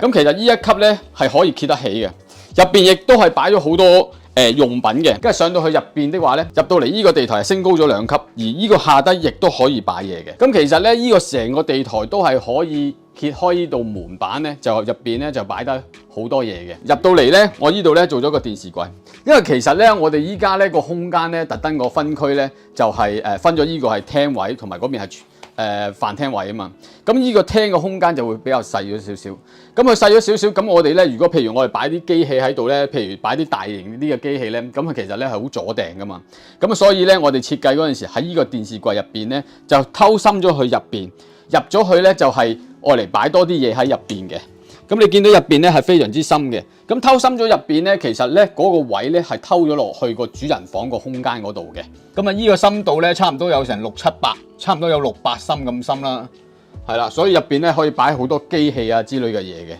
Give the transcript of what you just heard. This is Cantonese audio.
咁其實呢一級咧係可以揭得起嘅，入邊亦都係擺咗好多用品嘅。跟住上到去入邊的話咧，入到嚟呢個地台係升高咗2級，而呢個下低亦都可以擺嘢嘅。咁其實咧呢個成個地台都係可以揭開呢度門板咧，就入邊咧就擺得好多嘢嘅。入到嚟咧，我呢度咧做咗個電視櫃，因為其實咧我哋依家咧個空間咧特登個分區咧就係分咗呢個係廳位，同埋嗰邊係飯廳位啊嘛。咁呢個廳嘅空間就會比較細咗少少。咁佢細咗少少，咁我哋咧如果譬如我哋擺啲機器喺度咧，譬如擺啲大型啲嘅機器咧，咁佢其實咧係好阻埞噶嘛。咁所以咧我哋設計嗰陣時喺呢個電視櫃入邊咧就偷深咗去入邊，入咗去咧就係愛嚟擺多啲嘢喺入邊嘅。咁你見到入邊咧係非常之深嘅。咁偷深咗入邊咧，其實咧嗰個位咧係偷咗落去個主人房個空間嗰度嘅。咁啊，呢個深度咧差唔多有成600-700，差唔多有600深咁深啦。係啦，所以入邊咧可以擺好多機器啊之類嘅嘢嘅。